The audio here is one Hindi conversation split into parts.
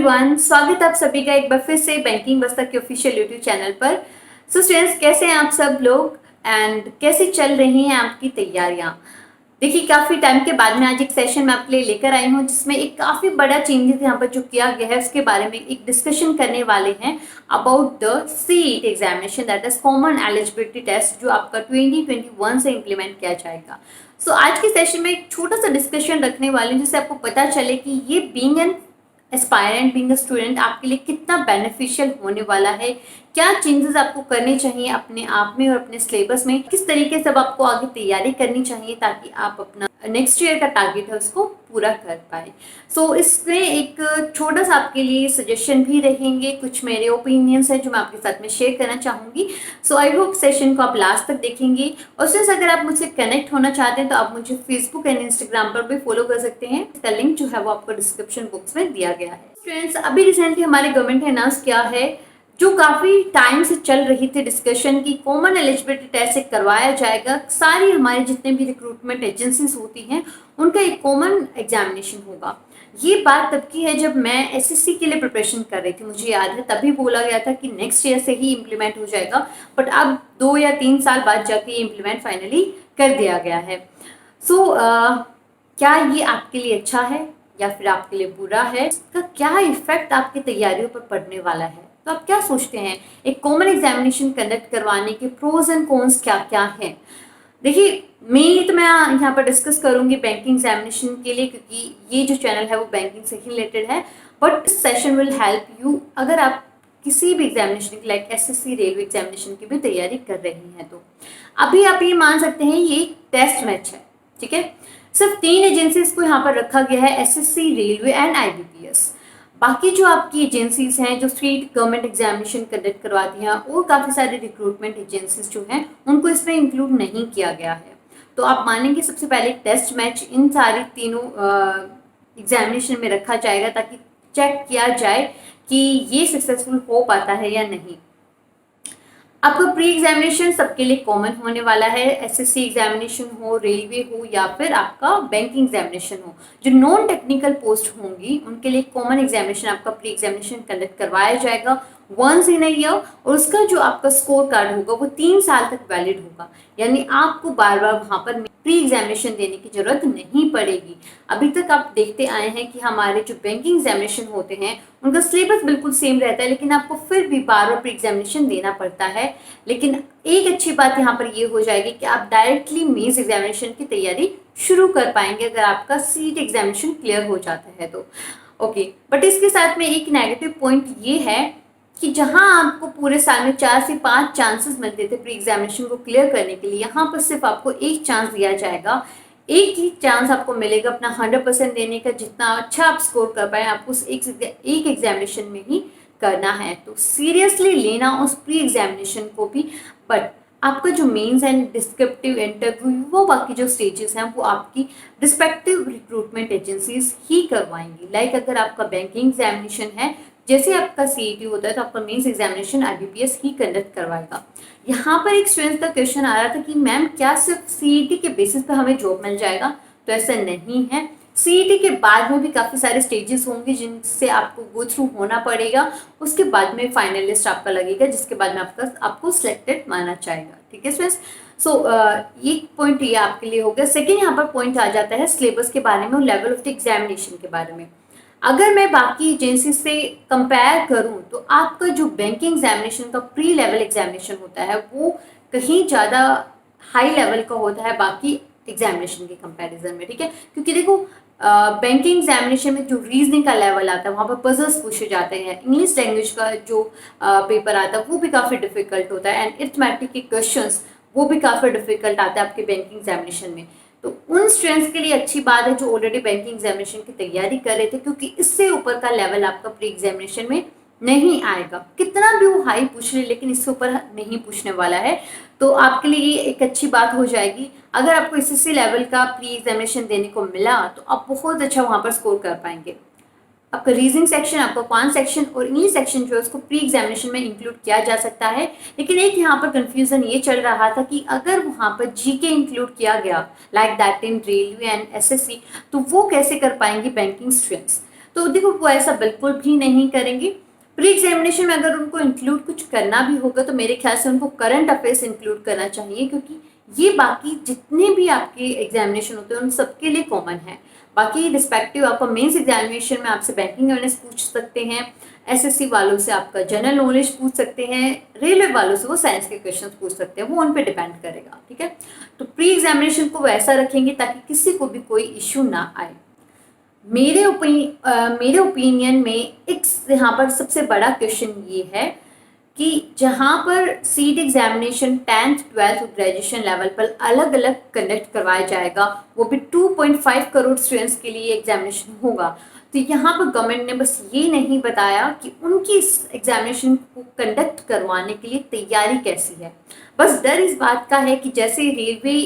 एवरीवन, स्वागत है आप सभी का एक बार फिर से बैंकिंग बस्ता के ऑफिशियल यूट्यूब चैनल पर। सो स्टूडेंट्स, कैसे हैं आप सब लोग एंड कैसे चल रही हैं आपकी तैयारियां। देखिए, काफ़ी टाइम के बाद में आज एक सेशन मैं आपके लिए लेकर आई हूं जिसमें एक काफ़ी बड़ा चेंजेस यहाँ पर जो किया गया है उसके बारे में एक डिस्कशन करने वाले हैं about the CET examination, that is common eligibility test, जो आपका 2021 से इम्प्लीमेंट किया जाएगा। सो आज के सेशन में एक छोटा सा डिस्कशन रखने वाले हैं जिससे आपको पता चले कि ये being an aspirant, being a student आपके लिए कितना बेनिफिशियल होने वाला है, क्या चेंजेस आपको करने चाहिए अपने आप में और अपने सिलेबस में, किस तरीके से अब आपको आगे तैयारी करनी चाहिए ताकि आप अपना नेक्स्ट ईयर का टारगेट है उसको पूरा कर पाए। सो इसमें एक छोटा सा आपके लिए सजेशन भी रहेंगे, कुछ मेरे ओपिनियंस हैं जो मैं आपके साथ में शेयर करना चाहूँगी। सो आई होप सेशन को आप लास्ट तक देखेंगे। और सिर्फ अगर आप मुझसे कनेक्ट होना चाहते हैं तो आप मुझे फेसबुक एंड इंस्टाग्राम पर भी फॉलो कर सकते हैं। इसका लिंक जो है वो आपको डिस्क्रिप्शन बॉक्स में दिया गया है। फ्रेंड्स, अभी रिसेंटली हमारे गवर्नमेंट ने अनाउंस किया है, जो काफ़ी टाइम से चल रही थी डिस्कशन की, कॉमन एलिजिबिलिटी टेस्ट एक करवाया जाएगा। सारी हमारे जितने भी रिक्रूटमेंट एजेंसीज होती हैं उनका एक कॉमन एग्जामिनेशन होगा। ये बात तब की है जब मैं एसएससी के लिए प्रिपरेशन कर रही थी, मुझे याद है तभी बोला गया था कि नेक्स्ट ईयर से ही इम्प्लीमेंट हो जाएगा, बट अब 2 या 3 साल बाद जाके ये इम्प्लीमेंट फाइनली कर दिया गया है। सो क्या ये आपके लिए अच्छा है या फिर आपके लिए बुरा है, इसका क्या इफेक्ट आपकी तैयारियों पर पड़ने वाला है, तो आप क्या सोचते हैं एक कॉमन एग्जामिनेशन कंडक्ट करवाने के प्रोज एंड कॉन्स क्या क्या हैं। देखिए, मेनली तो मैं यहाँ पर डिस्कस करूंगी बैंकिंग एग्जामिनेशन के लिए, क्योंकि ये जो चैनल है वो बैंकिंग से ही रिलेटेड है। But this session will help you अगर आप किसी भी एग्जामिनेशन की लाइक एसएससी रेलवे एग्जामिनेशन की भी तैयारी कर रही हैं। तो अभी आप ये मान सकते हैं ये एक टेस्ट मैच है, ठीक है। सिर्फ 3 एजेंसीज को यहाँ पर रखा गया है, एसएससी, रेलवे एंड आईबीपीएस। बाकी जो आपकी एजेंसीज हैं जो स्टेट गवर्नमेंट एग्जामिनेशन कंडक्ट करवाती हैं और काफ़ी सारे रिक्रूटमेंट एजेंसीज जो हैं उनको इसमें इंक्लूड नहीं किया गया है। तो आप मानेंगे सबसे पहले टेस्ट मैच इन सारी तीनों एग्जामिनेशन में रखा जाएगा ताकि चेक किया जाए कि ये सक्सेसफुल हो पाता है या नहीं। आपका प्री एग्जामिनेशन सबके लिए कॉमन होने वाला है, एसएससी एग्जामिनेशन हो, रेलवे हो या फिर आपका बैंकिंग एग्जामिनेशन हो। जो नॉन टेक्निकल पोस्ट होंगी उनके लिए कॉमन एग्जामिनेशन आपका प्री एग्जामिनेशन कंडक्ट करवाया जाएगा वंस इन अ ईयर, और उसका जो आपका स्कोर कार्ड होगा वो 3 साल तक वैलिड होगा। यानी आपको बार बार वहाँ पर प्री एग्जामिनेशन देने की जरूरत नहीं पड़ेगी। अभी तक आप देखते आए हैं कि हमारे जो बैंकिंग एग्जामिनेशन होते हैं उनका सिलेबस बिल्कुल सेम रहता है, लेकिन आपको फिर भी बार बार प्री एग्जामिनेशन देना पड़ता है। लेकिन एक अच्छी बात यहाँ पर ये हो जाएगी कि आप डायरेक्टली मेंस एग्जामिनेशन की तैयारी शुरू कर पाएंगे अगर आपका सीट एग्जामिनेशन क्लियर हो जाता है तो। ओके, बट इसके साथ में एक नेगेटिव पॉइंट ये है कि जहां आपको पूरे साल में 4 से 5 चांसेस मिलते थे प्री एग्जामिनेशन को क्लियर करने के लिए, यहाँ पर सिर्फ आपको एक चांस दिया जाएगा। एक ही चांस आपको मिलेगा अपना 100% देने का, जितना अच्छा आप स्कोर कर पाए आपको उस एक एग्जामिनेशन में ही करना है। तो सीरियसली लेना उस प्री एग्जामिनेशन को भी। बट आपका जो मेंस एंड डिस्क्रिप्टिव इंटरव्यू वो बाकी जो स्टेजेस हैं वो आपकी रिस्पेक्टिव रिक्रूटमेंट एजेंसीज ही करवाएंगी। लाइक अगर आपका बैंकिंग एग्जामिनेशन है, जैसे आपका सीईटी होता है तो आपका मेंस एग्जामिनेशन आईबीपीएस ही कंडक्ट करवाएगा। यहाँ पर एक स्टूडेंट का क्वेश्चन आ रहा था कि मैम क्या सिर्फ सीईटी के बेसिस पे हमें जॉब मिल जाएगा, तो ऐसा नहीं है। सीईटी के बाद में भी काफ़ी सारे स्टेजेस होंगे जिनसे आपको गो थ्रू होना पड़ेगा, उसके बाद में फाइनल लिस्ट आपका लगेगा जिसके बाद में आपको सिलेक्टेड माना जाएगा, ठीक है फ्रेंड्स। सो एक पॉइंट ये आपके लिए हो गया। सेकेंड यहाँ पर पॉइंट आ जाता है सिलेबस के बारे में और लेवल ऑफ द एग्जामिनेशन के बारे में। अगर मैं बाकी एजेंसी से कंपेयर करूं तो आपका जो बैंकिंग एग्जामिनेशन का प्री लेवल एग्जामिनेशन होता है वो कहीं ज़्यादा हाई लेवल का होता है बाकी एग्जामिनेशन के कंपैरिजन में, ठीक है। क्योंकि देखो, बैंकिंग एग्जामिनेशन में जो रीजनिंग का लेवल आता है वहाँ पर पजल्स पूछे जाते हैं, इंग्लिश लैंग्वेज का जो पेपर आता है वो भी काफ़ी डिफिकल्ट होता है, एंड अरिथमेटिक के क्वेश्चंस वो भी काफ़ी डिफिकल्ट आते हैं आपके बैंकिंग एग्जामिनेशन में। तो उन स्टूडेंट्स के लिए अच्छी बात है जो ऑलरेडी बैंकिंग एग्जामिनेशन की तैयारी कर रहे थे, क्योंकि इससे ऊपर का लेवल आपका प्री एग्जामिनेशन में नहीं आएगा। कितना भी वो हाई पूछ ले लेकिन इससे ऊपर नहीं पूछने वाला है, तो आपके लिए ये एक अच्छी बात हो जाएगी। अगर आपको एसएससी लेवल का प्री एग्जामिनेशन देने को मिला तो आप बहुत अच्छा वहाँ पर स्कोर कर पाएंगे। आपका रीजनिंग सेक्शन, आपका क्वांट सेक्शन और इंग्लिश सेक्शन जो है उसको प्री एग्जामिनेशन में इंक्लूड किया जा सकता है। लेकिन एक यहाँ पर कंफ्यूजन ये चल रहा था कि अगर वहाँ पर जीके इंक्लूड किया गया like that in railway and SSC, तो वो कैसे कर पाएंगे बैंकिंग स्टूडेंट्स। तो देखो वो ऐसा बिल्कुल भी नहीं करेंगे। प्री एग्जामिनेशन में अगर उनको इंक्लूड कुछ करना भी होगा तो मेरे ख्याल से उनको करंट अफेयर्स इंक्लूड करना चाहिए, क्योंकि ये बाकी जितने भी आपके एग्जामिनेशन होते हैं उन सबके लिए कॉमन है। बाकी रिस्पेक्टिव आपका मेंस एग्जामिनेशन में आपसे बैंकिंग अवेयरनेस पूछ सकते हैं, एसएससी वालों से आपका जनरल नॉलेज पूछ सकते हैं, रेलवे वालों से वो साइंस के क्वेश्चन पूछ सकते हैं, वो उन पे डिपेंड करेगा। ठीक है, तो प्री एग्जामिनेशन को वैसा रखेंगे ताकि किसी को भी कोई इश्यू ना आए। मेरे ओपिनियन में एक यहाँ पर सबसे बड़ा क्वेश्चन ये है कि जहाँ पर सीट एग्जामिनेशन 10th 12th और ग्रेजुएशन लेवल पर अलग अलग कंडक्ट करवाया जाएगा, वो भी 2.5 करोड़ स्टूडेंट्स के लिए एग्जामिनेशन होगा। तो यहाँ पर गवर्नमेंट ने बस ये नहीं बताया कि उनकी इस एग्जामिनेशन को कंडक्ट करवाने के लिए तैयारी कैसी है। बस डर इस बात का है कि जैसे रेलवे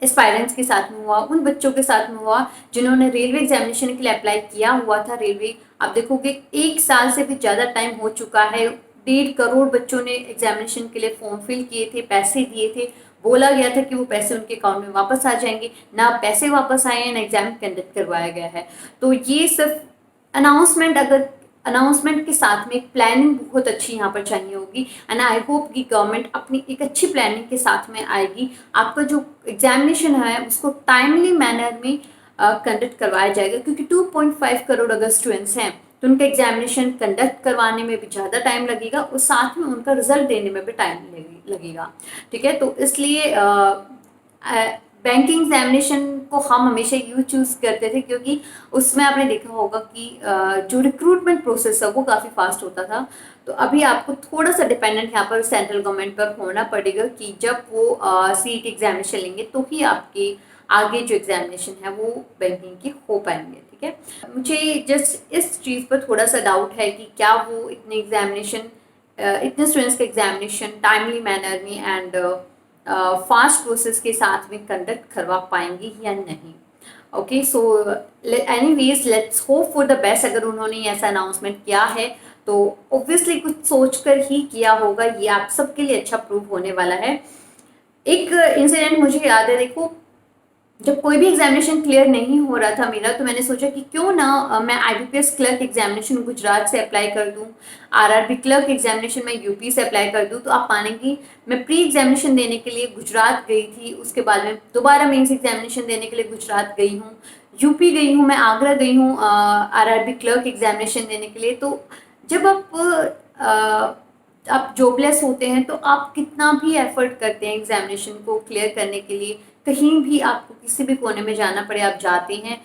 एस्पायरेंट्स के साथ में हुआ, उन बच्चों के साथ में हुआ जिन्होंने रेलवे एग्जामिनेशन के लिए अप्लाई किया हुआ था। रेलवे आप देखोगे 1 साल से भी ज़्यादा टाइम हो चुका है, 1.5 करोड़ बच्चों ने एग्जामिनेशन के लिए फॉर्म फिल किए थे, पैसे दिए थे, बोला गया था कि वो पैसे उनके अकाउंट में वापस आ जाएंगे, ना पैसे वापस आए हैं ना एग्जाम कंडक्ट करवाया गया है। तो ये सिर्फ अनाउंसमेंट के साथ में एक प्लानिंग बहुत अच्छी यहाँ पर चाहिए होगी, एंड आई होप कि गवर्नमेंट अपनी एक अच्छी प्लानिंग के साथ में आएगी। आपका जो एग्जामिनेशन है उसको टाइमली मैनर में कंडक्ट करवाया जाएगा, क्योंकि 2.5 करोड़ अगर स्टूडेंट्स हैं तो उनका एग्जामिनेशन कंडक्ट करवाने में भी ज़्यादा टाइम लगेगा और साथ में उनका रिजल्ट देने में भी टाइम लगेगा। ठीक है, तो इसलिए बैंकिंग एग्जामिनेशन को हम हमेशा यूँ चूज़ करते थे, क्योंकि उसमें आपने देखा होगा कि जो रिक्रूटमेंट प्रोसेस है वो काफ़ी फास्ट होता था। तो अभी आपको थोड़ा सा डिपेंडेंट यहाँ पर सेंट्रल गवर्नमेंट पर होना पड़ेगा कि जब वो सीट एग्जामिनेशन लेंगे तो ही आपके आगे जो एग्जामिनेशन है वो बैंकिंग के हो पाएंगे। ठीक है, मुझे जस्ट इस चीज़ पर थोड़ा सा डाउट है कि क्या वो इतने स्टूडेंट्स का एग्जामिनेशन टाइमली मैनर में एंड फास्ट प्रोसेस के साथ में कंडक्ट करवा पाएंगे या नहीं। Okay, so anyways let's hope for the best. अगर उन्होंने ऐसा अनाउंसमेंट किया है तो ऑब्वियसली कुछ सोचकर ही किया होगा, ये आप सबके लिए अच्छा प्रूव होने वाला है। एक इंसिडेंट मुझे याद है, देखो जब कोई भी एग्जामिनेशन क्लियर नहीं हो रहा था मेरा, तो मैंने सोचा कि क्यों ना मैं आईबीपीएस क्लर्क एग्जामिनेशन गुजरात से अप्लाई कर दूं, आरआरबी क्लर्क एग्जामिनेशन मैं यूपी से अप्लाई कर दूं। तो आप मानेंगी मैं प्री एग्जामिनेशन देने के लिए गुजरात गई थी, उसके बाद में दोबारा मेंस एग्जामिनेशन देने के लिए गुजरात गई हूँ, यूपी गई हूँ, मैं आगरा गई हूँ आरआरबी क्लर्क एग्जामिनेशन देने के लिए। तो जब आप जॉबलेस होते हैं तो आप कितना भी एफर्ट करते हैं एग्जामिनेशन को क्लियर करने के लिए, कहीं भी आपको किसी भी कोने में जाना पड़े आप जाते हैं।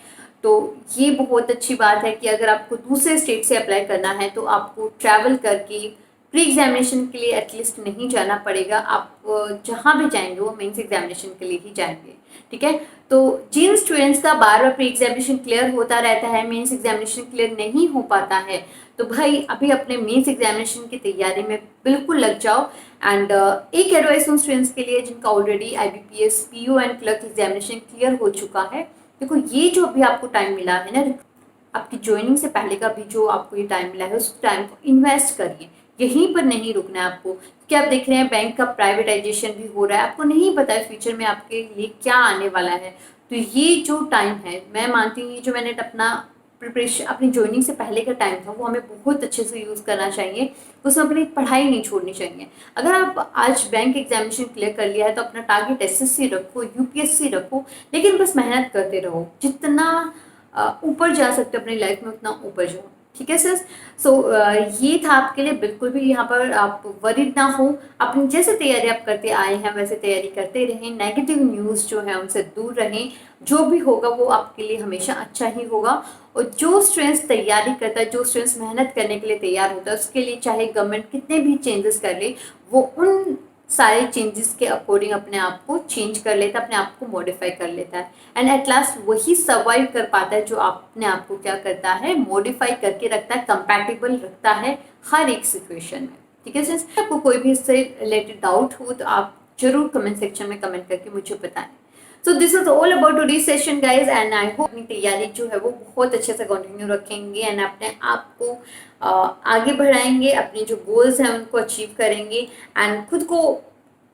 तो ये बहुत अच्छी बात है कि अगर आपको दूसरे स्टेट से अप्लाई करना है तो आपको ट्रैवल करके प्री एग्जामिनेशन के लिए एटलीस्ट नहीं जाना पड़ेगा, आप जहाँ भी जाएंगे वो मेंस एग्जामिनेशन के लिए ही जाएंगे। ठीक है, तो जिन स्टूडेंट्स का बार बार प्री एग्जामिनेशन क्लियर होता रहता है, मेंस एग्जामिनेशन क्लियर नहीं हो पाता है, तो भाई अभी अपने मेंस एग्जामिनेशन की तैयारी में बिल्कुल लग जाओ। एंड एक एडवाइस उन स्टूडेंट्स के लिए जिनका already IBPS PO and clerk examination clear हो चुका है, देखो ये जो अभी आपको टाइम मिला है ना, आपकी ज्वाइनिंग से पहले का भी जो आपको ये टाइम मिला है उस टाइम को इन्वेस्ट करिए, यहीं पर नहीं रुकना है आपको। क्योंकि आप देख रहे हैं बैंक का प्राइवेटाइजेशन भी हो रहा है, आपको नहीं पता है फ्यूचर में आपके लिए क्या आने वाला है। तो ये जो टाइम है, मैं मानती हूँ ये जो मैंने अपना प्रिपरेशन अपनी ज्वाइनिंग से पहले का टाइम था वो हमें बहुत अच्छे से यूज़ करना चाहिए, उसमें अपनी पढ़ाई नहीं छोड़नी चाहिए। अगर आप आज बैंक एग्जामिनेशन क्लियर कर लिया है तो अपना टारगेट एसएससी रखो, यूपीएससी रखो, लेकिन बस मेहनत करते रहो, जितना ऊपर जा सकते हो अपनी लाइफ में उतना ऊपर जाओ। ठीक है सर, सो ये था आपके लिए, बिल्कुल भी यहाँ पर आप वरीड ना हो, अपनी जैसे तैयारी आप करते आए हैं वैसे तैयारी करते रहें, नेगेटिव न्यूज़ जो है उनसे दूर रहें, जो भी होगा वो आपके लिए हमेशा अच्छा ही होगा। और जो स्टूडेंट्स तैयारी करता है, जो स्टूडेंट्स मेहनत करने के लिए तैयार होता है, उसके लिए चाहे गवर्नमेंट कितने भी चेंजेस कर ले, वो उन सारे चेंजेस के अकॉर्डिंग अपने आप को चेंज कर लेता है, अपने आप को मॉडिफाई कर लेता है, एंड एट लास्ट वही सर्वाइव कर पाता है जो अपने आप को क्या करता है, मॉडिफाई करके रखता है, कंपैटिबल रखता है हर एक सिचुएशन में। ठीक है फ्रेंड्स, आपको कोई भी इससे रिलेटेड डाउट हो तो आप जरूर कमेंट सेक्शन में कमेंट करके मुझे बताएं। So this is all about today's session guys, and I hope अपनी तैयारी जो है वो बहुत अच्छे से कंटिन्यू रखेंगे एंड अपने आप को आगे बढ़ाएंगे, अपने जो गोल्स हैं उनको अचीव करेंगे एंड खुद को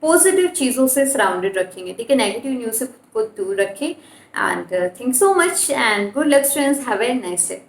पॉजिटिव चीज़ों से सराउंडेड रखेंगे। ठीक है, नेगेटिव न्यूज़ से खुद को दूर रखें, and thank so much and good luck students, have a nice day.